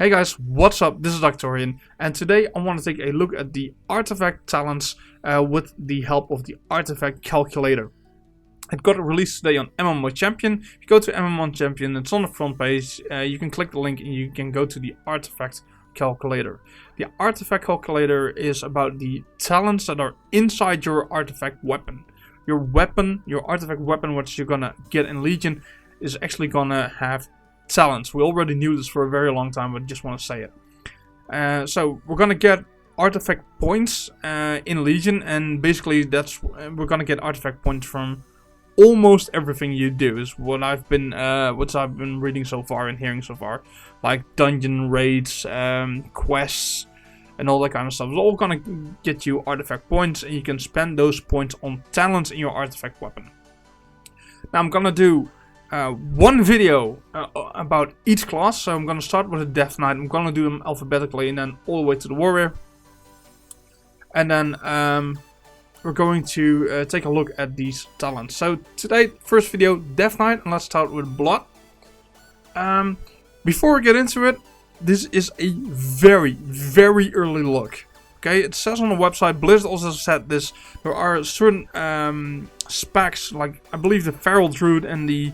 Hey guys, what's up? This is Doctorian, and today I want to take a look at the Artifact talents with the help of the Artifact calculator. It got released today on MMO Champion. If you go to MMO Champion, it's on the front page. You can click the link and you can go to the Artifact calculator. The Artifact calculator is about the talents that are inside your Artifact weapon. Your weapon, your Artifact weapon, which you're gonna get in Legion, is actually gonna have talents. We already knew this for a very long time, but I just want to say it. So we're gonna get artifact points in Legion, and basically we're gonna get artifact points from almost everything you do. Is what I've been reading so far and hearing so far, like dungeon raids, quests, and all that kind of stuff. It's all gonna get you artifact points, and you can spend those points on talents in your artifact weapon. Now I'm gonna do one video about each class. So I'm going to start with the Death Knight. I'm going to do them alphabetically and then all the way to the Warrior. And then we're going to take a look at these talents. So today, first video, Death Knight, and let's start with Blood. Before we get into it, this is a very, very early look. Okay, it says on the website, Blizzard also said this, there are certain specs, like I believe the Feral Druid and the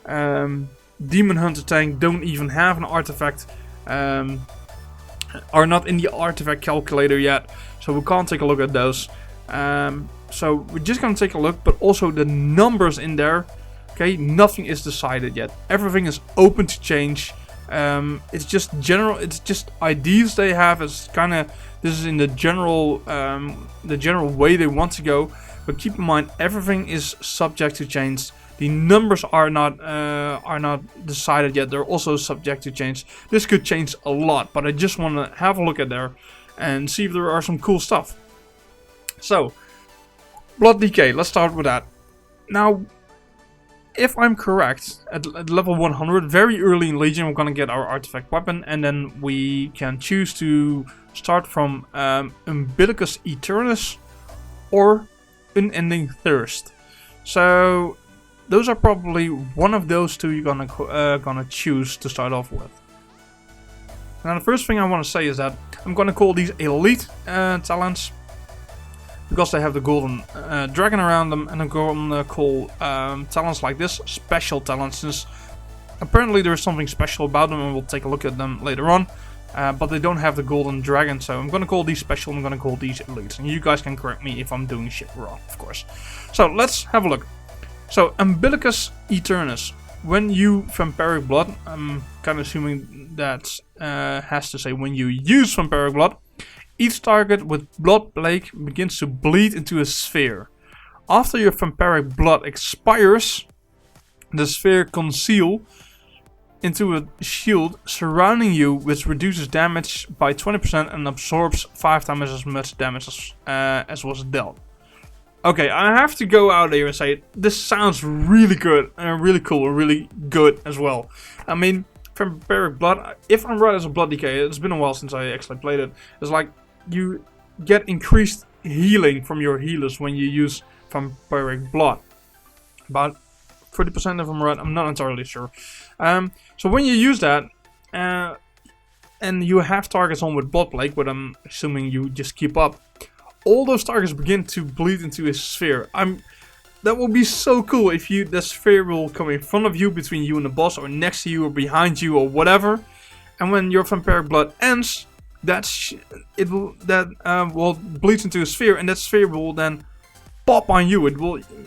Demon Hunter tank don't even have an artifact, are not in the artifact calculator yet, so we can't take a look at those. So we're just gonna take a look, but also the numbers in there. Okay, nothing is decided yet. Everything is open to change. It's just general. It's just ideas they have. It's kind of, this is in the general way they want to go. But keep in mind, everything is subject to change. The numbers are not decided yet. They're also subject to change. This could change a lot, but I just want to have a look at there and see if there are some cool stuff. So, Blood Decay. Let's start with that. Now, if I'm correct, at level 100, very early in Legion, we're gonna get our artifact weapon, and then we can choose to start from Umbilicus Eternus or Unending Thirst. So those are probably one of those two you're gonna choose to start off with. Now the first thing I want to say is that I'm gonna call these elite talents because they have the golden dragon around them, and I'm gonna call talents like this special talents, since apparently there is something special about them, and we'll take a look at them later on. But they don't have the golden dragon, so I'm gonna call these special, I'm gonna call these elite. And you guys can correct me if I'm doing shit wrong, of course. So let's have a look. So Umbilicus Eternus. When you vampiric blood, I'm kind of assuming that has to say when you use vampiric blood, each target with blood plague begins to bleed into a sphere. After your vampiric blood expires, the sphere conceals into a shield surrounding you, which reduces damage by 20% and absorbs 5 times as much damage as was dealt. Okay, I have to go out there and say, this sounds really good, and really cool, and really good as well. I mean, vampiric blood, if I'm right as a Blood Decay, it's been a while since I actually played it, it's like you get increased healing from your healers when you use vampiric blood. About 30% if I'm right, I'm not entirely sure. So when you use that, and you have targets on with blood plague, but I'm assuming you just keep up, all those targets begin to bleed into a sphere. That will be so cool if the sphere will come in front of you, between you and the boss, or next to you, or behind you, or whatever. And when your vampiric blood ends, will bleed into a sphere, and that sphere will then pop on you.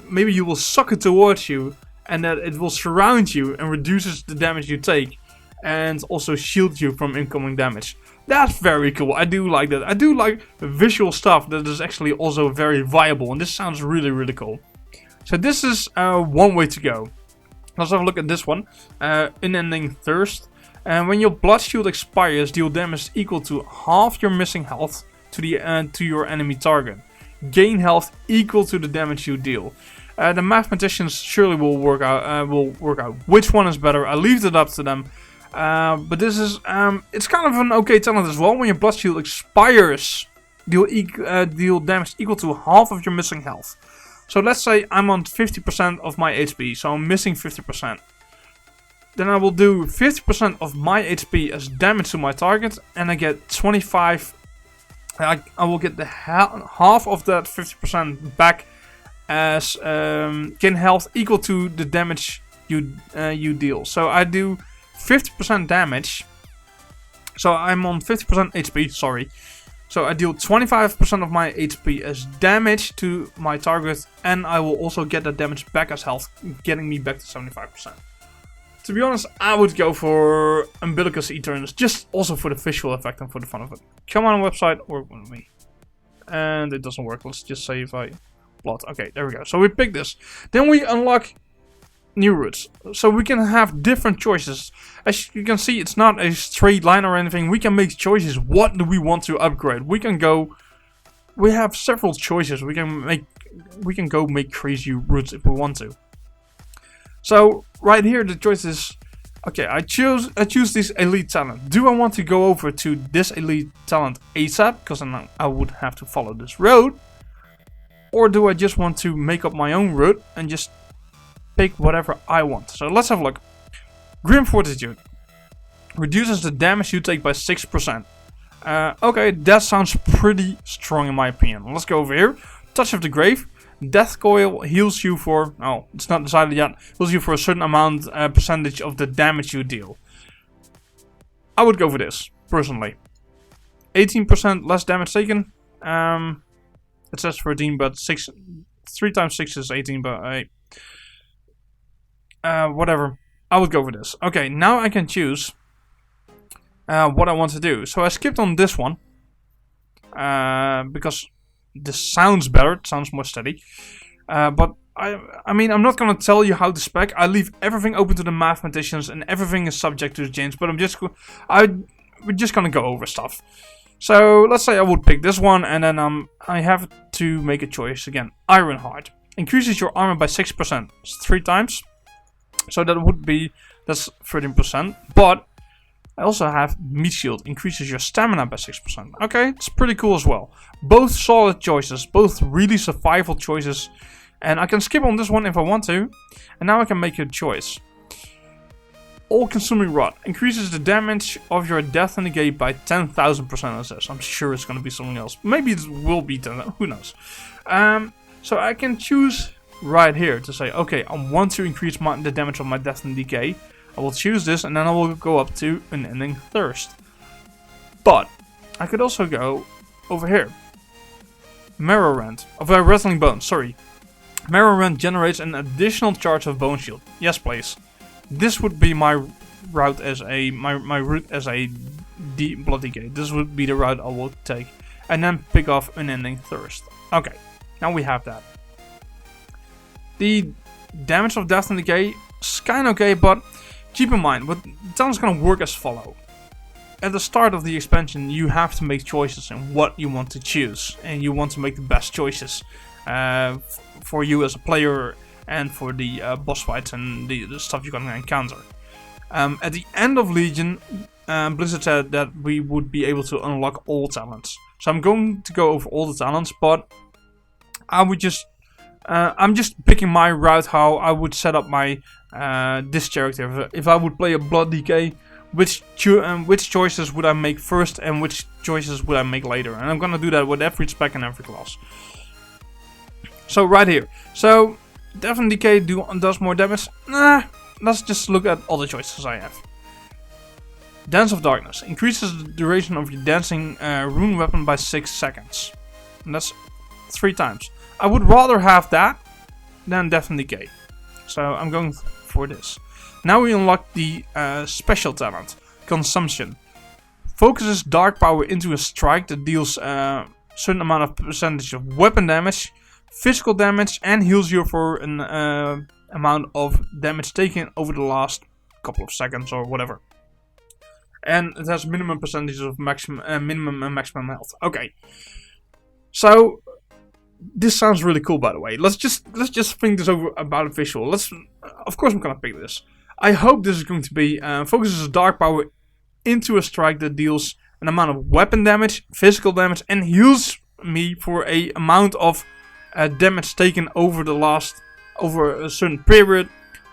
Maybe you will suck it towards you, and that it will surround you and reduces the damage you take, and also shield you from incoming damage. That's very cool. I do like that. I do like visual stuff that is actually also very viable, and this sounds really, really cool. So this is one way to go. Let's have a look at this one. Unending Thirst. And when your blood shield expires, deal damage equal to half your missing health to your enemy target. Gain health equal to the damage you deal. The mathematicians surely will work out which one is better. I leave it up to them. But this is it's kind of an okay talent as well. When your blood shield expires, deal damage equal to half of your missing health. So let's say I'm on 50% of my HP, so I'm missing 50%. Then I will do 50% of my HP as damage to my target, and I get 25. I will get the half of that 50% back as gain health equal to the damage you deal. So I do 50% damage. So I'm on 50% HP. Sorry. So I deal 25% of my HP as damage to my target, and I will also get that damage back as health, getting me back to 75%. To be honest, I would go for Umbilicus Eternus, just also for the visual effect and for the fun of it. Come on website, work with me. And it doesn't work, let's just say if I plot. Okay, there we go. So we pick this. Then we unlock new routes. So we can have different choices. As you can see, it's not a straight line or anything. We can make choices. What do we want to upgrade? We can go... We have several choices. We can go make crazy routes if we want to. So right here the choice is, okay, I choose this elite talent. Do I want to go over to this elite talent ASAP, because then I would have to follow this road, or do I just want to make up my own route and just pick whatever I want? So let's have a look. Grim Fortitude reduces the damage you take by 6%. Okay, that sounds pretty strong in my opinion. Let's go over here. Touch of the Grave. Death Coil heals you for, oh, it's not decided yet, heals you for a certain amount, percentage of the damage you deal. I would go for this, personally. 18% less damage taken. It says 13, but 3 times 6 is 18, but whatever. I would go for this. Okay, now I can choose what I want to do. So I skipped on this one, because this sounds better, it sounds more steady. But I mean, I'm not gonna tell you how to spec. I leave everything open to the mathematicians, and everything is subject to change. But we're just gonna go over stuff. So let's say I would pick this one, and then I have to make a choice again. Ironheart increases your armor by 6%. It's 3 times. So that's 13%. But I also have Meat Shield, increases your stamina by 6%. Okay, it's pretty cool as well. Both solid choices, both really survival choices. And I can skip on this one if I want to. And now I can make a choice. All-consuming Rod increases the damage of your Death in the Gate by 10,000%. It says. I'm sure it's going to be something else. Maybe it will be 10,000, who knows. So I can choose right here to say, okay, I want to increase the damage of my Death and Decay. I will choose this, and then I will go up to Unending Thirst. But I could also go over here. Marrow Rend of Rattling Bones. Sorry, Marrow Rend generates an additional charge of Bone Shield. Yes, please. This would be my route as a route as a Blood Decay. This would be the route I will take, and then pick off Unending Thirst. Okay, now we have that. The damage of Death and Decay is kind of okay, but keep in mind, what the talent's gonna work as follow. At the start of the expansion, you have to make choices in what you want to choose, and you want to make the best choices for you as a player and for the boss fights and the stuff you're gonna encounter. At the end of Legion, Blizzard said that we would be able to unlock all talents. So I'm going to go over all the talents, but I would just I'm just picking my route, how I would set up my this character. If I would play a Blood Decay, which choices would I make first and which choices would I make later? And I'm gonna do that with every spec and every class. So right here, so Death and Decay does more damage. Nah, let's just look at all the choices I have. Dance of Darkness increases the duration of your dancing rune weapon by 6 seconds, and that's 3 times. I would rather have that than Death and Decay, so I'm going for this. Now we unlock the special talent, Consumption. Focuses dark power into a strike that deals a certain amount of percentage of weapon damage, physical damage, and heals you for an amount of damage taken over the last couple of seconds or whatever. And it has minimum percentages of minimum and maximum health. Okay, so this sounds really cool, by the way. Let's just think this over about a visual. Of course, I'm gonna pick this. I hope this is going to be focuses dark power into a strike that deals an amount of weapon damage, physical damage, and heals me for a amount of damage taken over a certain period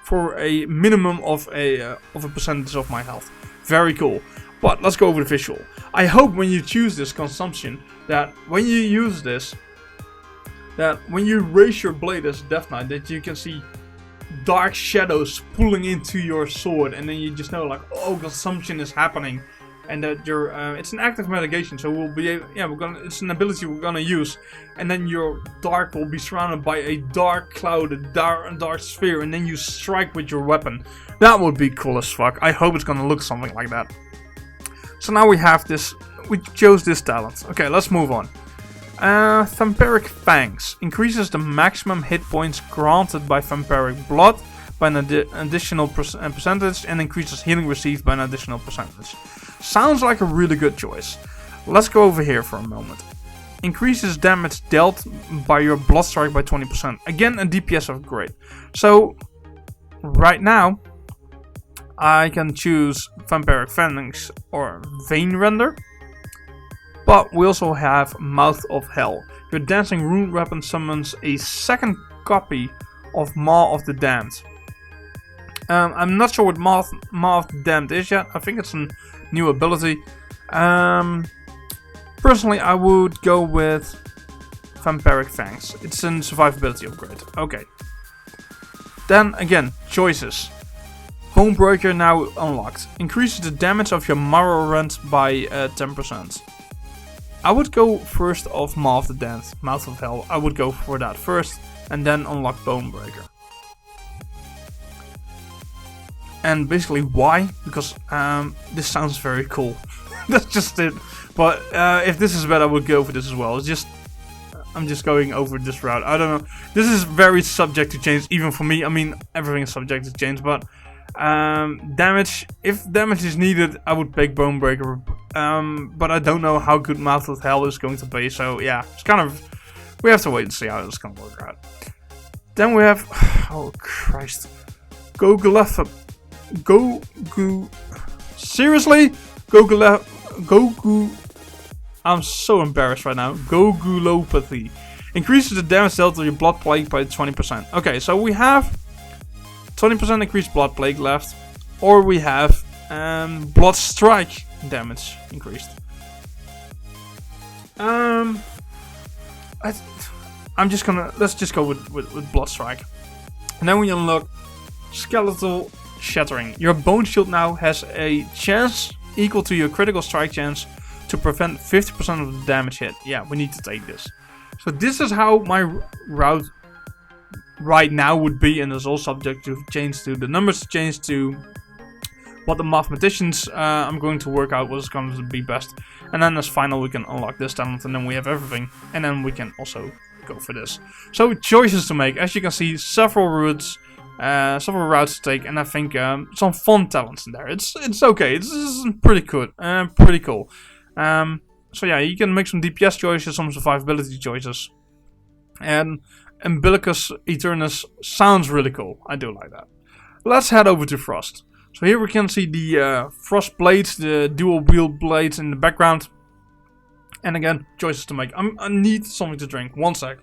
for a minimum of a percentage of my health. Very cool. But let's go over the visual. I hope when you choose this consumption, that when you use this, that when you raise your blade as Death Knight, that you can see dark shadows pulling into your sword, and then you just know like, oh, consumption is happening, and that you're it's an active mitigation, so we'll be it's an ability we're gonna use, and then your dark will be surrounded by a dark cloud, a dark sphere, and then you strike with your weapon. That would be cool as fuck. I hope it's gonna look something like that. So now we have this, we chose this talent. Okay, let's move on. Vampiric Fangs increases the maximum hit points granted by vampiric blood by an additional percentage, and increases healing received by an additional percentage. Sounds like a really good choice. Let's go over here for a moment. Increases damage dealt by your blood strike by 20%. Again, a DPS upgrade. So right now I can choose Vampiric Fangs or Vein Render. But we also have Mouth of Hell. Your dancing rune weapon summons a second copy of Maw of the Damned. I'm not sure what Maw of the Damned is yet. I think it's a new ability. Personally, I would go with Vampiric Fangs. It's a survivability upgrade. Okay. Then again, choices. Bonebreaker now unlocked. Increases the damage of your Marrow Rend by 10%. I would go first of Maw of the Damned, Mouth of Hell. I would go for that first, and then unlock Bonebreaker. And basically why? Because this sounds very cool. That's just it. But if this is bad, I would go for this as well. It's just, I'm just going over this route. I don't know. This is very subject to change, even for me. I mean, everything is subject to change, but damage, if damage is needed, I would pick Bonebreaker. But I don't know how good Mouth of Hell is going to be, so yeah, it's kind of, we have to wait and see how it's going to work out. Then we have, oh Christ, seriously? Gogu, I'm so embarrassed right now. Gogulopathy. Increases the damage dealt to your blood plague by 20%. Okay, so we have 20% increased blood plague left, or we have blood strike damage increased. Let's just go with blood strike, and then we unlock skeletal shattering. Your bone shield now has a chance equal to your critical strike chance to prevent 50% of the damage hit. Yeah, we need to take this. So this is how my route right now would be, and it's all subject to change to the numbers change to what the mathematicians I'm going to work out what's going to be best. And then as final we can unlock this talent, and then we have everything, and then we can also go for this. So choices to make. As you can see, several routes to take, and I think some fun talents in there. It's okay. It's pretty good. Pretty cool. So yeah, you can make some DPS choices, some survivability choices, and Umbilicus Eternus sounds really cool. I do like that. Let's head over to Frost. So here we can see the Frost blades, the dual wield blades in the background. And again, choices to make. I need something to drink. One sec.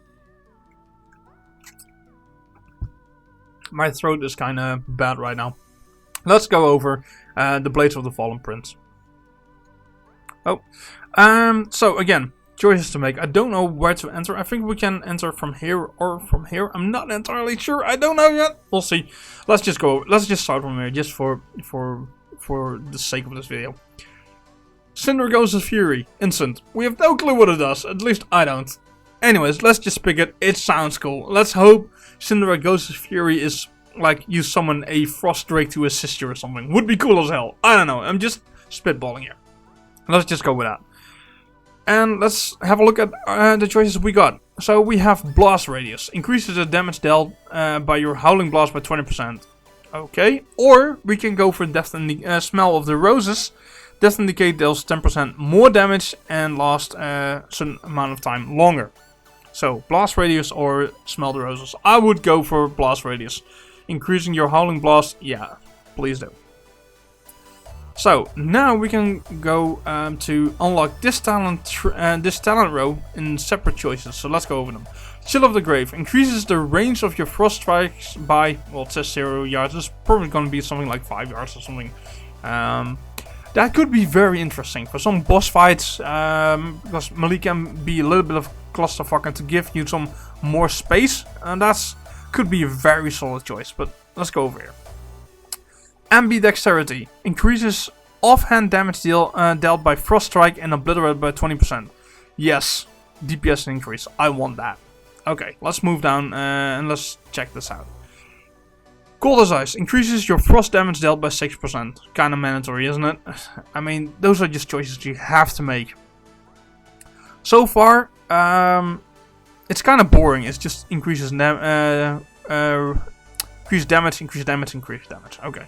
My throat is kind of bad right now. Let's go over the Blades of the Fallen Prince. Oh, so again, choices to make. I don't know where to enter. I think we can enter from here or from here. I'm not entirely sure. I don't know yet. We'll see. Let's just go. Let's just start from here, just for the sake of this video. Cinder Ghost of Fury. Instant. We have no clue what it does. At least I don't. Anyways, let's just pick it. It sounds cool. Let's hope Cinder Ghost of Fury is like you summon a Frost Drake to assist you or something. Would be cool as hell. I don't know. I'm just spitballing here. Let's just go with that. And let's have a look at the choices we got. So we have Blast Radius. Increases the damage dealt by your Howling Blast by 20%. Okay. Or we can go for Death and the Smell of the Roses. Death and Decay deals 10% more damage and lasts a certain amount of time longer. So Blast Radius or Smell the Roses. I would go for Blast Radius. Increasing your Howling Blast, yeah, please do. So now we can go to unlock this talent row in separate choices. So let's go over them. Chill of the Grave increases the range of your frost strikes by, well, it says 0 yards. It's probably going to be something like 5 yards or something. That could be very interesting for some boss fights, because melee can be a little bit of clusterfuck and to give you some more space, and that's could be a very solid choice. But let's go over here. Ambidexterity increases offhand damage dealt by Frost Strike and Obliterate by 20%. Yes, DPS increase. I want that. Okay, let's move down and let's check this out. Cold as Ice increases your frost damage dealt by 6%. Kinda mandatory, isn't it? I mean, those are just choices you have to make. So far, it's kind of boring. It just increases increase damage. Okay.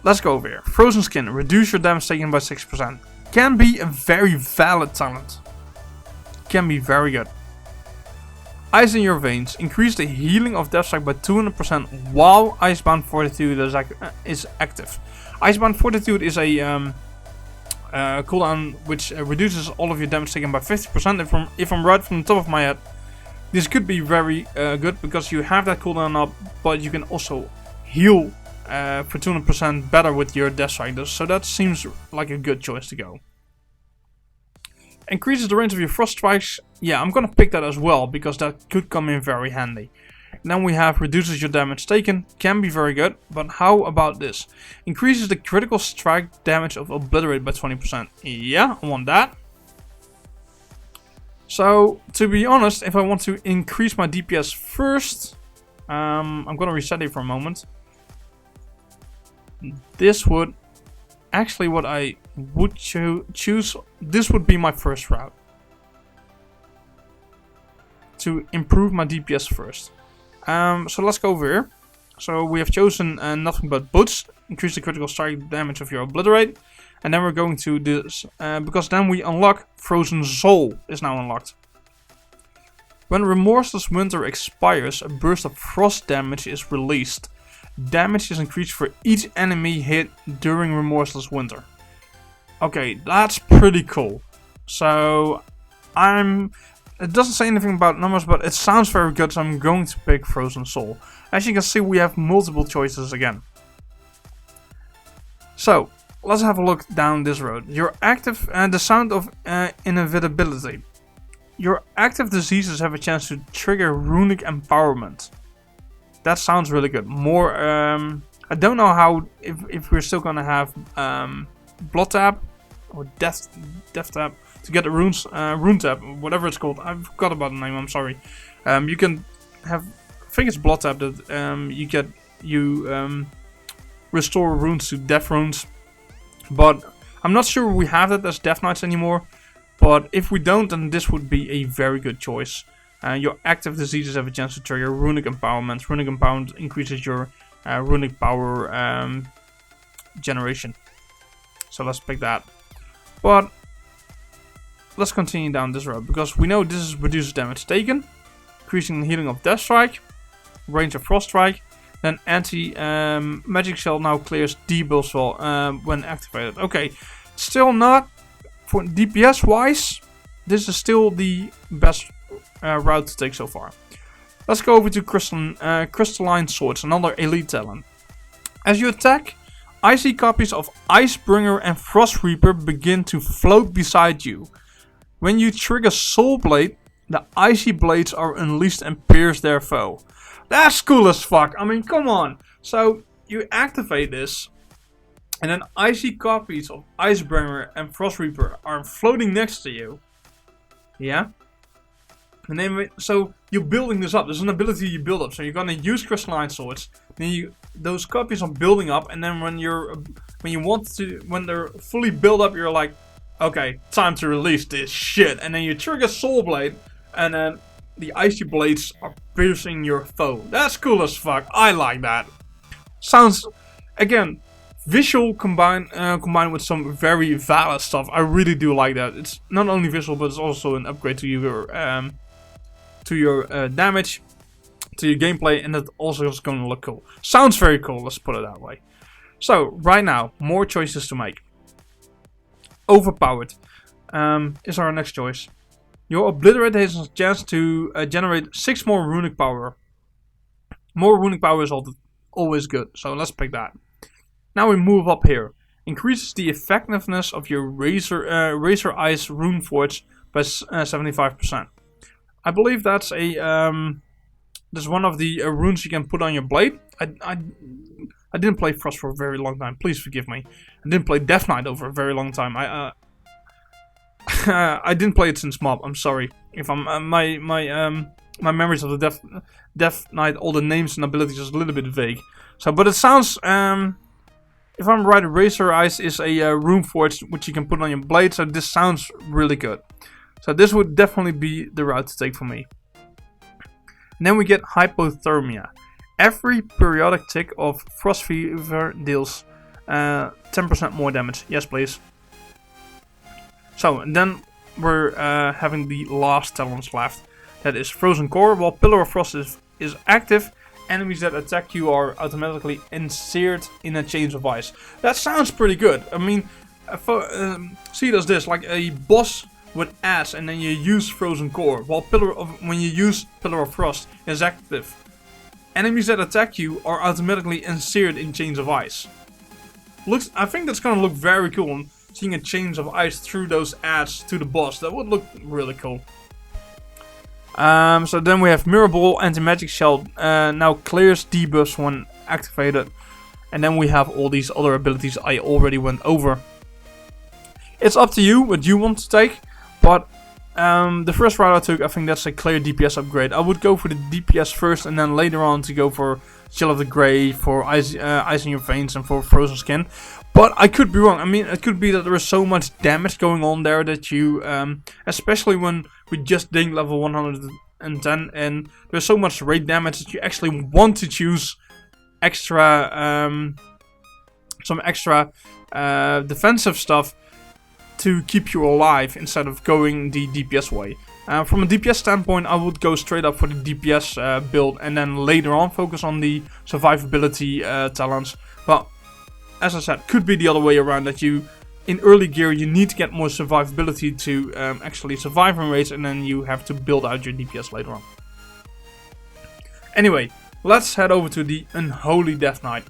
Let's go over here. Frozen Skin. Reduce your damage taken by 6%. Can be a very valid talent. Can be very good. Ice in Your Veins. Increase the healing of Death Strike by 200% while Icebound Fortitude is active. Icebound Fortitude is a cooldown which reduces all of your damage taken by 50%. If I'm right from the top of my head. This could be very good because you have that cooldown up, but you can also heal for 200% better with your Death Strike. So that seems like a good choice to go. Increases the range of your Frost Strikes. Yeah, I'm gonna pick that as well because that could come in very handy. Then we have reduces your damage taken. Can be very good, but how about this? Increases the critical strike damage of Obliterate by 20%. Yeah, I want that. So, to be honest, if I want to increase my DPS first, I'm gonna reset it for a moment. This would actually what I would choose. This would be my first route to improve my DPS first. So let's go over here. So we have chosen nothing but Boots, increase the critical strike damage of your Obliterate, and then we're going to this because then we unlock Frozen Soul is now unlocked. When Remorseless Winter expires, a burst of frost damage is released. Damage is increased for each enemy hit during Remorseless Winter. Okay, that's pretty cool. So, it doesn't say anything about numbers, but it sounds very good, so I'm going to pick Frozen Soul. As you can see, we have multiple choices again. So, let's have a look down this road. Your active, the sound of inevitability. Your active diseases have a chance to trigger runic empowerment. That sounds really good. More, I don't know how, if we're still gonna have Blood Tap or Death Tap to get the runes, Rune Tap, whatever it's called. I forgot about the name. I'm sorry. You can have, I think it's Blood Tap that you restore runes to Death runes, but I'm not sure we have that as Death Knights anymore. But if we don't, then this would be a very good choice. Your active diseases have a chance to trigger Runic Empowerment. Runic Empowerment increases your Runic Power generation. So let's pick that. But let's continue down this road, because we know this is reduces damage taken, increasing the healing of Death Strike, range of Frost Strike, then Magic Shell now clears debuffs when activated. Okay, still not, for DPS wise, this is still the best route to take so far. Let's go over to Crystalline Swords, another elite talent. As you attack, icy copies of Icebringer and Frost Reaper begin to float beside you. When you trigger Soul Blade, the icy blades are unleashed and pierce their foe. That's cool as fuck. I mean, come on. So you activate this, and then icy copies of Icebringer and Frost Reaper are floating next to you. Yeah. And then so you're building this up. There's an ability you build up. So you're gonna use Crystalline Swords. Then those copies are building up, and then when they're fully built up, you're like, okay, time to release this shit. And then you trigger Soul Blade, and then the icy blades are piercing your foe. That's cool as fuck. I like that. Sounds, again, visual combined with some very valid stuff. I really do like that. It's not only visual, but it's also an upgrade to your damage, to your gameplay, and it also is going to look cool. Sounds very cool. Let's put it that way. So, right now, more choices to make. Overpowered is our next choice. Your Obliterate has a chance to generate 6 more runic power. More runic power is always good, so let's pick that. Now we move up here. Increases the effectiveness of your Razor Ice Rune Forge by 75%. I believe that's that's one of the runes you can put on your blade. I didn't play Frost for a very long time. Please forgive me. I didn't play Deathknight over a very long time. I didn't play it since Mob. I'm sorry if I'm my memories of the Deathknight, all the names and abilities is a little bit vague. So, but it sounds if I'm right, Razor Ice is a rune forge which you can put on your blade. So this sounds really good. So this would definitely be the route to take for me. And then we get Hypothermia. Every periodic tick of Frost Fever deals 10% more damage. Yes, please. So, and then we're having the last talents left. That is Frozen Core. While Pillar of Frost is active, enemies that attack you are automatically enseared in a chain of ice. That sounds pretty good. I mean, see it as this, like a boss with ass, and then you use Frozen Core. While when you use Pillar of Frost is active, enemies that attack you are automatically enseared in chains of ice. I think that's gonna look very cool. Seeing a chains of ice through those ads to the boss, that would look really cool. So then we have Mirror Ball, Anti-Magic Shell, now clears debuffs when activated. And then we have all these other abilities I already went over. It's up to you what you want to take, but the first route I took, I think that's a clear DPS upgrade. I would go for the DPS first and then later on to go for Chill of the Grave, for Ice in Your Veins and for Frozen Skin. But I could be wrong. I mean, it could be that there is so much damage going on there that you, especially when we just did level 110 and there's so much raid damage that you actually want to choose some extra defensive stuff to keep you alive instead of going the DPS way. From a DPS standpoint, I would go straight up for the DPS build and then later on focus on the survivability talents. But as I said, could be the other way around, that you, in early gear, you need to get more survivability to actually survive in raids, and then you have to build out your DPS later on. Anyway, let's head over to the Unholy Deathknight.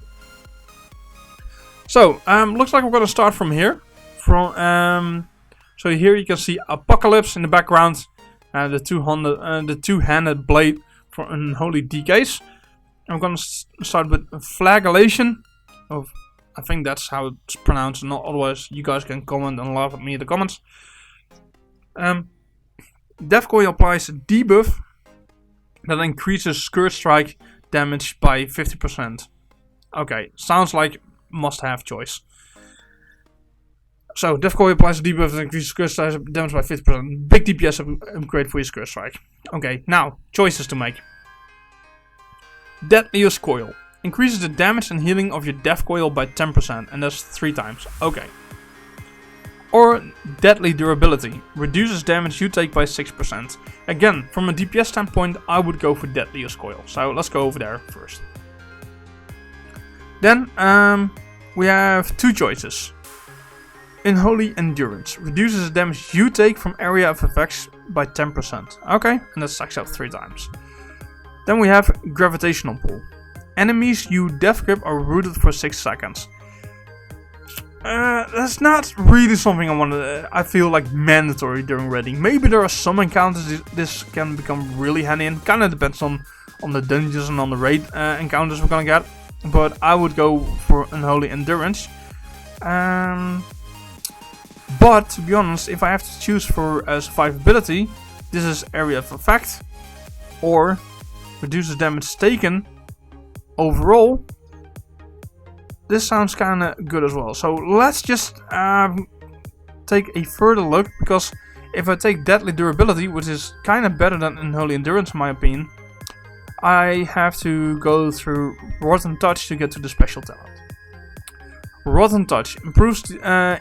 So, looks like we're gonna start from here. So here you can see Apocalypse in the background, the two-handed blade for Unholy DKs. I'm gonna start with Flagellation. I think that's how it's pronounced, not otherwise you guys can comment and laugh at me in the comments. Death Coil applies a debuff that increases Scourge Strike damage by 50%. Okay, sounds like must-have choice. So, Death Coil applies a debuff that increases Scourge Strike damage by 50%. Big DPS upgrade for your Scourge Strike. Okay, now, choices to make. Deadliest Coil. Increases the damage and healing of your Death Coil by 10%, and that's 3 times. Okay. Or Deadly Durability. Reduces damage you take by 6%. Again, from a DPS standpoint, I would go for Deadliest Coil. So let's go over there first. Then, we have 2 choices. Unholy Endurance. Reduces the damage you take from area of effects by 10%. Okay, and that stacks up 3 times. Then we have Gravitational Pull. Enemies you death grip are rooted for 6 seconds. That's not really something I feel like mandatory during raiding. Maybe there are some encounters this can become really handy, and kind of depends on the dungeons and on the raid encounters we're gonna get. But I would go for Unholy Endurance. But to be honest, if I have to choose for survivability, this is Area of Effect or reduces damage taken. Overall, this sounds kind of good as well. So let's just take a further look, because if I take Deadly Durability, which is kind of better than Unholy Endurance in my opinion, I have to go through Rotten Touch to get to the special talent. Rotten Touch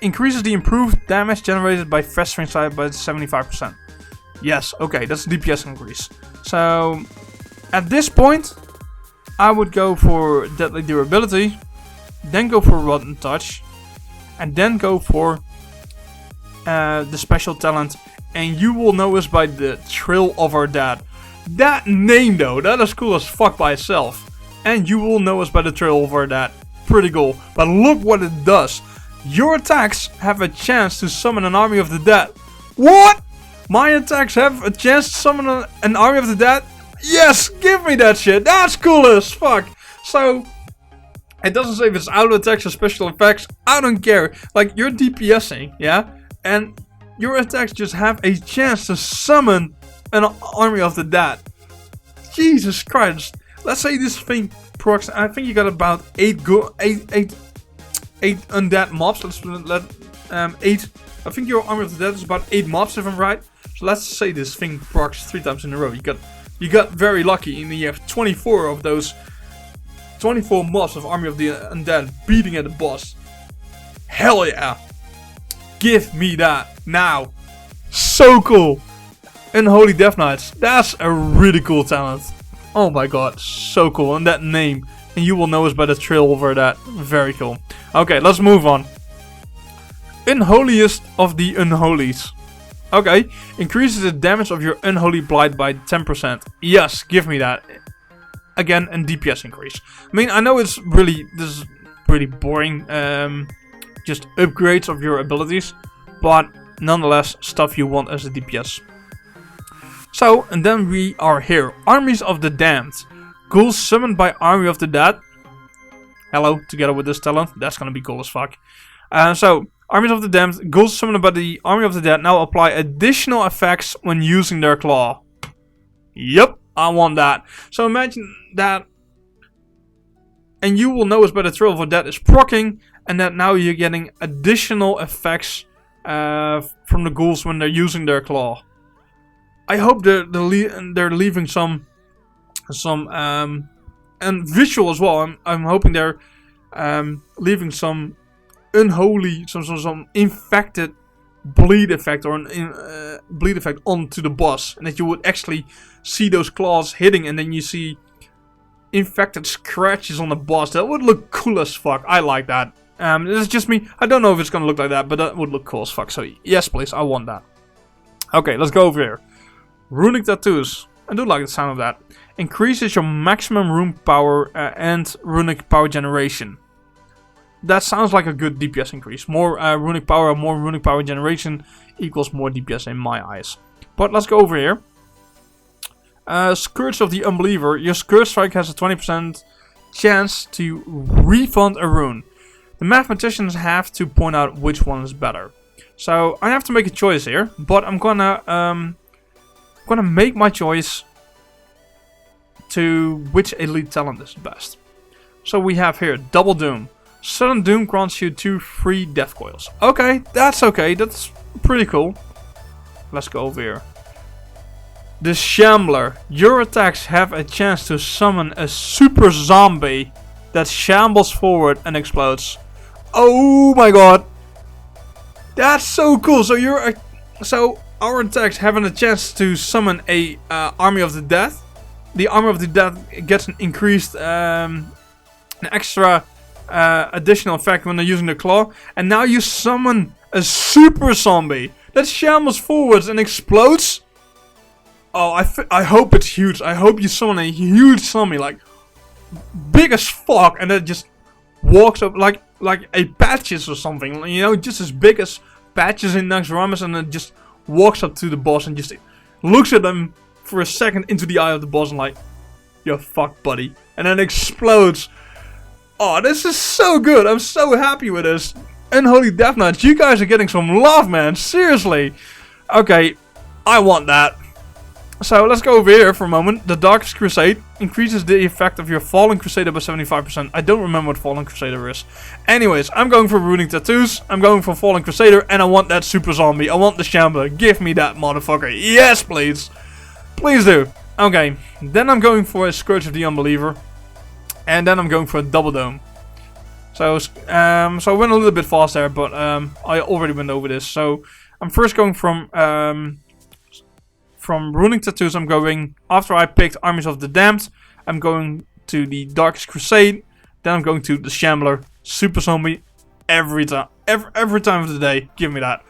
increases the improved damage generated by Festering Side by 75%. Yes, okay, that's a DPS increase. So at this point, I would go for Deadly Durability, then go for Rotten Touch, and then go for the special talent, and you will know us by the Trail of Our Dead. That name though, that is cool as fuck by itself. And you will know us by the Trail of Our Dead. Pretty cool. But look what it does. Your attacks have a chance to summon an army of the dead. What? My attacks have a chance to summon an army of the dead? Yes, give me that shit. That's cool as fuck. So, it doesn't say if it's auto attacks or special effects. I don't care. Like, you're DPSing, yeah? And your attacks just have a chance to summon an army of the dead. Jesus Christ. Let's say this thing procs. I think you got about 8 undead mobs. Let's 8. I think your army of the dead is about 8 mobs if I'm right. So let's say this thing procs 3 times in a row. You got very lucky, and you have 24 of those 24 mobs of army of the undead beating at the boss. Hell yeah! Give me that now. So cool. Unholy Deathknights. That's a really cool talent. Oh my god, so cool. And that name. And you will know us by the Trail over that. Very cool. Okay, let's move on. Unholiest of the Unholies. Okay, increases the damage of your Unholy Blight by 10%. Yes, give me that. Again, a DPS increase. I mean, I know this is pretty boring. Just upgrades of your abilities. But nonetheless, stuff you want as a DPS. So, and then we are here. Armies of the Damned. Ghouls summoned by Army of the Dead. Hello, together with this talent. That's gonna be cool as fuck. So, Armies of the Damned. Ghouls summoned by the Army of the Dead now apply additional effects when using their claw. Yep, I want that. So imagine that. And you will know us by the Trail of Our Dead is proccing. And that now you're getting additional effects from the ghouls when they're using their claw. I hope they're leaving some and visual as well. I'm hoping they're leaving some unholy, some infected bleed effect or an bleed effect onto the boss, and that you would actually see those claws hitting, and then you see infected scratches on the boss. That would look cool as fuck. I like that. This is just me. I don't know if it's gonna look like that, but that would look cool as fuck. So yes, please, I want that. Okay, let's go over here. Runic tattoos. I do like the sound of that. Increases your maximum rune power and runic power generation. That sounds like a good DPS increase. More runic power, more runic power generation equals more DPS in my eyes. But let's go over here. Scourge of the Unbeliever. Your Scourge Strike has a 20% chance to refund a rune. The mathematicians have to point out which one is better. So I have to make a choice here, but I'm gonna make my choice to which elite talent is best. So we have here Double Doom. Sudden Doom grants you 2 free death coils. Okay, that's pretty cool. Let's go over here. The Shambler. Your attacks have a chance to summon a super zombie that shambles forward and explodes. Oh my god. That's so cool. So our attacks having a chance to summon a Army of the Dead. The Army of the Dead gets an increased, an extra additional effect when they're using the claw. And now you summon a super zombie that shambles forwards and explodes. Oh, I hope it's huge. I hope you summon a huge zombie, like big as fuck, and that just walks up like a Patches or something. You know, just as big as Patches in Naxxramas, and then just walks up to the boss and just looks at them for a second into the eye of the boss and like, you're fucked, buddy. And then explodes. Oh, this is so good. I'm so happy with this. Unholy Deathknight, you guys are getting some love, man. Seriously. Okay, I want that. So let's go over here for a moment. The Darkest Crusade increases the effect of your Fallen Crusader by 75%. I don't remember what Fallen Crusader is. Anyways, I'm going for Runic Tattoos. I'm going for Fallen Crusader. And I want that super zombie. I want the Shambler. Give me that motherfucker. Yes, please. Please do. Okay. Then I'm going for a Scourge of the Unbeliever. And then I'm going for a Double Dome. So I went a little bit fast there, but I already went over this. So I'm first going from Runic Tattoos. I'm going, after I picked Armies of the Damned, I'm going to the Darkest Crusade. Then I'm going to the Shambler. Super Zombie every time. Every time of the day. Give me that.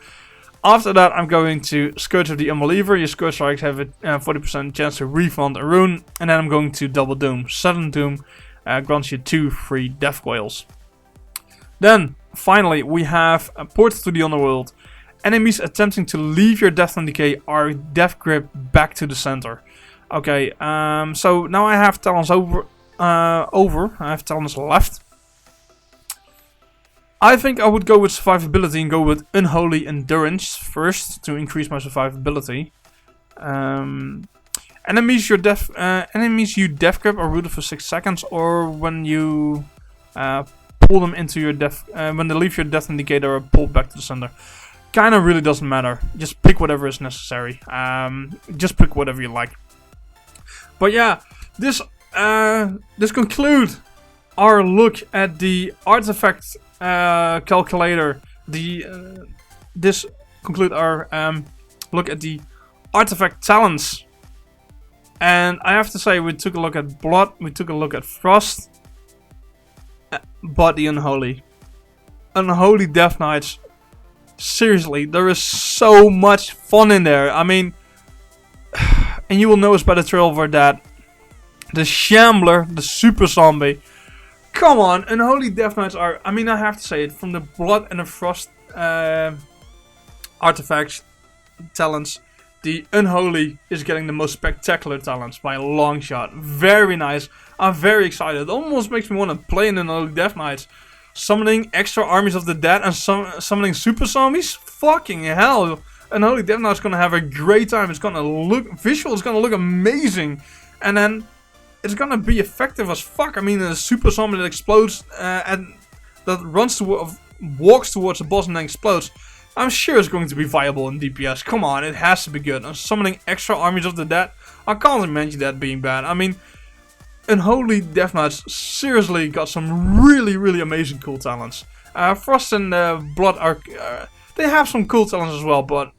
After that, I'm going to Scourge of the Unbeliever. Your Scourge strikes have a 40% chance to refund a rune. And then I'm going to Double Doom. Sudden Doom grants you 2 free death coils. Then, finally, we have a Portal to the Underworld. Enemies attempting to leave your Death Decay are Death Grip back to the center. Okay, so now I have talents over. I have talents left. I think I would go with survivability and go with Unholy Endurance first to increase my survivability. Enemies you Death Grip are rooted for 6 seconds, or when you pull them into your when they leave your Death Indicator are pulled back to the center. Kinda really doesn't matter. Just pick whatever is necessary. Just pick whatever you like. But yeah, this concludes our look at the artifact calculator. This conclude our look at the artifact talents. And I have to say, we took a look at Blood, we took a look at Frost, but the Unholy Deathknights. Seriously, there is so much fun in there. I mean, and you will notice by the trailer that the Shambler, the Super Zombie. Come on, Unholy Deathknights are. I mean, I have to say it, from the Blood and the Frost artifacts talents, the Unholy is getting the most spectacular talents by a long shot. Very nice. I'm very excited. It almost makes me want to play in Unholy Deathknights. Summoning extra armies of the dead and summoning super zombies? Fucking hell. Unholy Deathknight's gonna have a great time. It's gonna look, visual is gonna look amazing. And then it's gonna be effective as fuck. I mean, a super zombie that explodes and that walks towards the boss and then explodes. I'm sure it's going to be viable in DPS. Come on, it has to be good. And summoning extra armies of the dead, I can't imagine that being bad. I mean, Unholy Deathknights seriously got some really amazing cool talents. Frost and Blood are they have some cool talents as well, but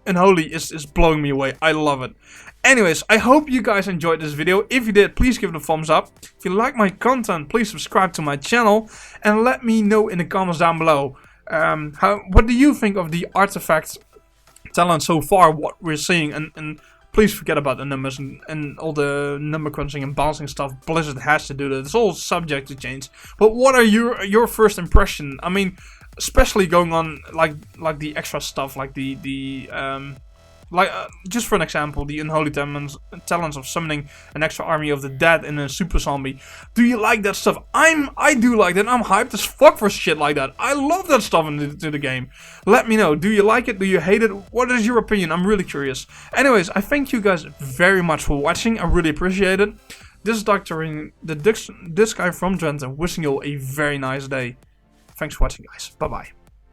Unholy is blowing me away. I love it. Anyways, I hope you guys enjoyed this video. If you did, please give it a thumbs up. If you like my content, please subscribe to my channel and let me know in the comments down below. What do you think of the artifact talent so far? What we're seeing, and please forget about the numbers and all the number crunching and balancing stuff Blizzard has to do that. It's all subject to change. But what are your first impression? I mean, especially going on like the extra stuff, like just for an example, the Unholy talents of summoning an extra army of the dead in a super zombie. Do you like that stuff? I do like that. I'm hyped as fuck for shit like that. I love that stuff into the game. Let me know. Do you like it? Do you hate it? What is your opinion? I'm really curious. Anyways, I thank you guys very much for watching. I really appreciate it. This is this guy from Drenthe, wishing you all a very nice day. Thanks for watching, guys. Bye bye.